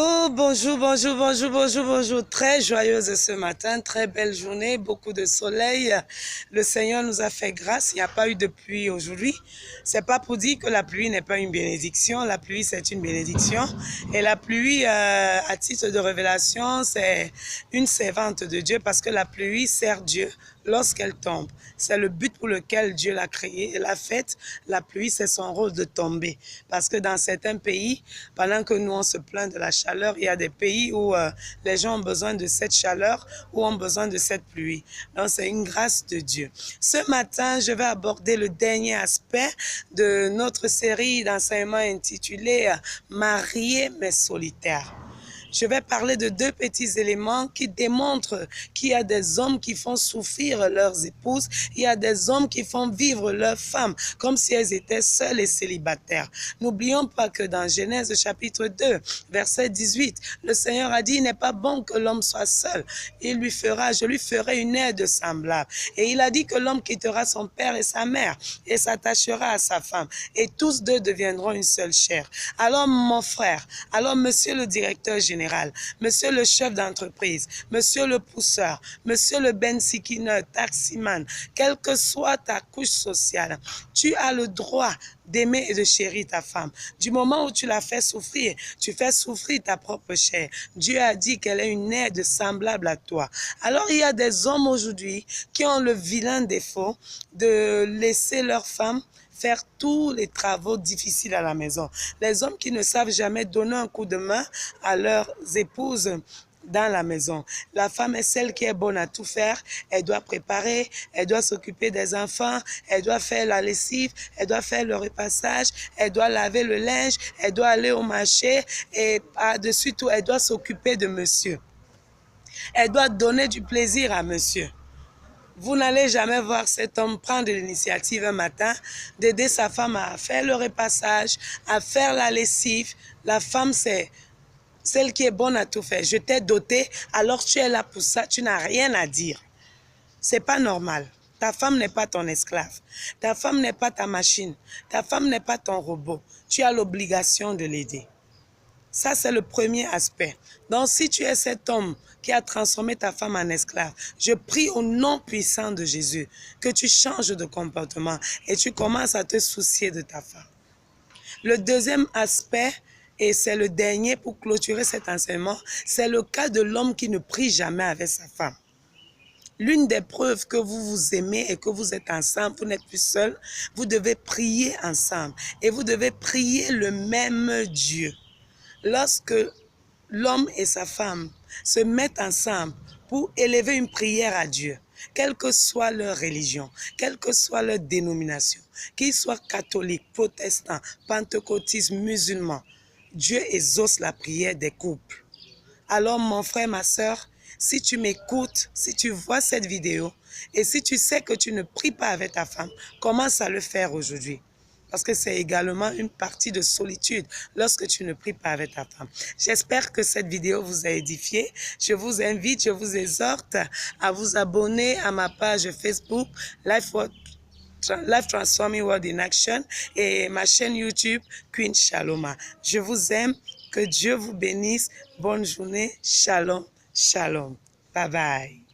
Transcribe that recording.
Oh, bonjour, bonjour, bonjour, bonjour, bonjour. Très joyeuse ce matin, très belle journée, beaucoup de soleil. Le Seigneur nous a fait grâce, il n'y a pas eu de pluie aujourd'hui. C'est pas pour dire que la pluie n'est pas une bénédiction. La pluie, c'est une bénédiction. Et la pluie, à titre de révélation, c'est une servante de Dieu parce que la pluie sert Dieu lorsqu'elle tombe. C'est le but pour lequel Dieu l'a créée et l'a faite. La pluie, c'est son rôle de tomber. Parce que dans certains pays, pendant que nous, on se plaint de la chaleur, il y a des pays où les gens ont besoin de cette chaleur, ou ont besoin de cette pluie. Donc, c'est une grâce de Dieu. Ce matin, je vais aborder le dernier aspect de notre série d'enseignements intitulée « Mariés mais solitaires ». Je vais parler de deux petits éléments qui démontrent qu'il y a des hommes qui font souffrir leurs épouses, il y a des hommes qui font vivre leurs femmes comme si elles étaient seules et célibataires. N'oublions pas que dans Genèse chapitre 2, verset 18, le Seigneur a dit, il n'est pas bon que l'homme soit seul. Je lui ferai une aide semblable. Et il a dit que l'homme quittera son père et sa mère et s'attachera à sa femme. Et tous deux deviendront une seule chair. Alors mon frère, alors monsieur le directeur général, monsieur le chef d'entreprise, monsieur le pousseur, monsieur le bensikineur, taximan, quelle que soit ta couche sociale, tu as le droit d'aimer et de chérir ta femme. Du moment où tu la fais souffrir, tu fais souffrir ta propre chair. Dieu a dit qu'elle est une aide semblable à toi. Alors il y a des hommes aujourd'hui qui ont le vilain défaut de laisser leur femme faire tous les travaux difficiles à la maison. Les hommes qui ne savent jamais donner un coup de main à leurs épouses dans la maison. La femme est celle qui est bonne à tout faire. Elle doit préparer, elle doit s'occuper des enfants, elle doit faire la lessive, elle doit faire le repassage, elle doit laver le linge, elle doit aller au marché et par-dessus tout, elle doit s'occuper de monsieur. Elle doit donner du plaisir à monsieur. Vous n'allez jamais voir cet homme prendre l'initiative un matin d'aider sa femme à faire le repassage, à faire la lessive. La femme, c'est celle qui est bonne à tout faire. Je t'ai doté, alors tu es là pour ça, tu n'as rien à dire. C'est pas normal. Ta femme n'est pas ton esclave. Ta femme n'est pas ta machine. Ta femme n'est pas ton robot. Tu as l'obligation de l'aider. Ça, c'est le premier aspect. Donc, si tu es cet homme qui a transformé ta femme en esclave, je prie au nom puissant de Jésus que tu changes de comportement et tu commences à te soucier de ta femme. Le deuxième aspect, et c'est le dernier pour clôturer cet enseignement, c'est le cas de l'homme qui ne prie jamais avec sa femme. L'une des preuves que vous vous aimez et que vous êtes ensemble, vous n'êtes plus seul, vous devez prier ensemble et vous devez prier le même Dieu. Lorsque l'homme et sa femme se mettent ensemble pour élever une prière à Dieu, quelle que soit leur religion, quelle que soit leur dénomination, qu'ils soient catholiques, protestants, pentecôtistes, musulmans, Dieu exauce la prière des couples. Alors mon frère, ma soeur, si tu m'écoutes, si tu vois cette vidéo et si tu sais que tu ne pries pas avec ta femme, commence à le faire aujourd'hui. Parce que c'est également une partie de solitude lorsque tu ne pries pas avec ta femme. J'espère que cette vidéo vous a édifié. Je vous invite, je vous exhorte à vous abonner à ma page Facebook, Life Transforming World in Action, et ma chaîne YouTube, Queen Shaloma. Je vous aime, que Dieu vous bénisse. Bonne journée. Shalom, shalom. Bye bye.